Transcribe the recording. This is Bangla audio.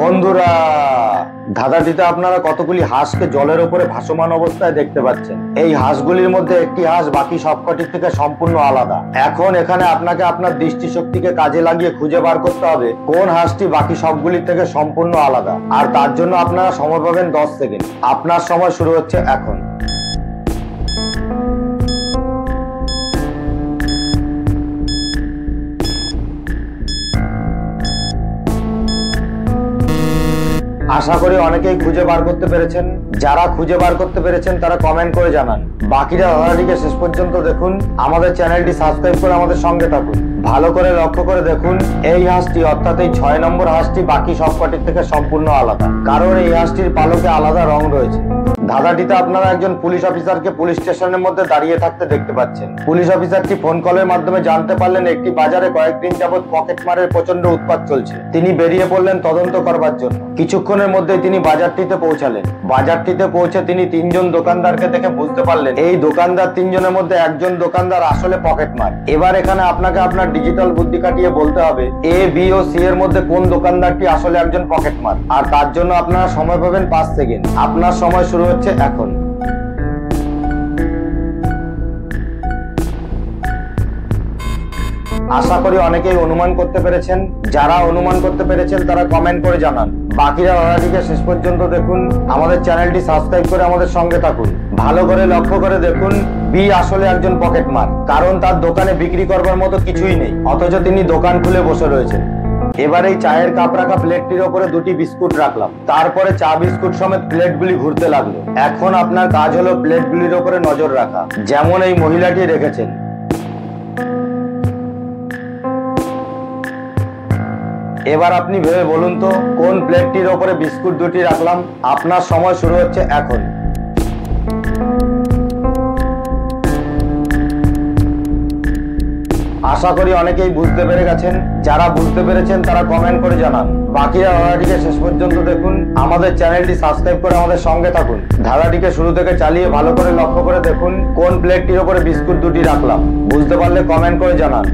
বন্ধুরা, ধাঁধাটিতে আপনারা কতগুলি হাঁসকে জলের উপরে ভাসমান অবস্থায় দেখতে পাচ্ছেন। এই হাঁসগুলির মধ্যে একটি হাঁস বাকি সবকটির থেকে সম্পূর্ণ আলাদা। এখন এখানে আপনাকে আপনার দৃষ্টিশক্তিকে কাজে লাগিয়ে খুঁজে বার করতে হবে কোন হাঁসটি বাকি সবগুলির থেকে সম্পূর্ণ আলাদা। আর তার জন্য আপনারা সময় পাবেন 10 সেকেন্ড। আপনার সময় শুরু হচ্ছে এখন। আশা করি অনেকেই খুঁজে বার করতে পেরেছেন। যারা খুঁজে বার করতে পেরেছেন তারা কমেন্ট করে জানান। বাকিরা ধাঁধাটিকে শেষ পর্যন্ত দেখুন। আমাদের চ্যানেলটি সাবস্ক্রাইব করে আমাদের সঙ্গে থাকুন। ভালো করে লক্ষ্য করে দেখুন, এই হাঁসটি অর্থাৎ এই 6 নম্বর হাঁসটি বাকি সবকটির থেকে সম্পূর্ণ আলাদা, কারণ এই হাঁসটির পালকে আলাদা রং রয়েছে। ধাঁধাটিতে আপনারা একজন পুলিশ অফিসারকে পুলিশ স্টেশনের মধ্যে দাঁড়িয়ে থাকতে দেখতে পাচ্ছেন। পুলিশ অফিসারটি ফোন কলের মাধ্যমে জানতে পারলেন একটি বাজারে কয়েকদিন যাবৎ পকেটমারের প্রচন্ড উৎপাত চলছে। তিনি বেরিয়ে পড়লেন তদন্ত করবার জন্য। কিছুক্ষণের মধ্যেই তিনি বাজারটিতে পৌঁছালেন। বাজারটিতে পৌঁছে তিনি 3 জন দোকানদারকে দেখে বুঝতে পারলেন এই দোকানদার 3 জনের মধ্যে একজন দোকানদার আসলে পকেটমার। এবার এখানে আপনাকে আপনার ডিজিটাল বুদ্ধি কাটিয়ে বলতে হবে এ, বি ও সি এর মধ্যে কোন দোকানদারটি আসলে একজন পকেটমার। আর তার জন্য আপনারা সময় পাবেন 5 সেকেন্ড। আপনার সময় শুরু হচ্ছে এখন। আশা করি অনেকেই অনুমান করতে পেরেছেন। যারা অনুমান করতে পেরেছেন তারা কমেন্ট করে জানান। বাকিরা ধাঁধাটিকে শেষ পর্যন্ত দেখুন। আমাদের চ্যানেলটি সাবস্ক্রাইব করে আমাদের সঙ্গে থাকুন। ভালো করে লক্ষ্য করে দেখুন, বি আসলে একজন পকেটমার, কারণ তার দোকানে বিক্রি করবার মতো কিছুই নেই, অথচ তিনি দোকান খুলে বসে রয়েছেন। এবার এই চায়ের কাপ রাখা প্লেটটির ওপরে 2টি বিস্কুট রাখলাম। তারপরে চা বিস্কুট সমেত প্লেটগুলি ঘুরতে লাগলো। এখন আপনার কাজ হলো প্লেটগুলির ওপরে নজর রাখা, যেমন এই মহিলাটি রেখেছেন। এবার আপনি ভেবে বলুন তো কোন প্লেটটির ওপরে বিস্কুট 2টি রাখলাম। আপনার সময় শুরু হচ্ছে এখন। আশা করি অনেকেই বুঝতে পেরে গেছেন। যারা বুঝতে পেরেছেন তারা কমেন্ট করে জানান। বাকিরা ধাঁধাটিকে শেষ পর্যন্ত দেখুন। আমাদের চ্যানেলটি সাবস্ক্রাইব করে আমাদের সঙ্গে থাকুন। ধাঁধাটিকে শুরু থেকে চালিয়ে ভালো করে লক্ষ্য করে দেখুন কোন প্লেটটির ওপরে বিস্কুট 2টি রাখলাম। বুঝতে পারলে কমেন্ট করে জানান।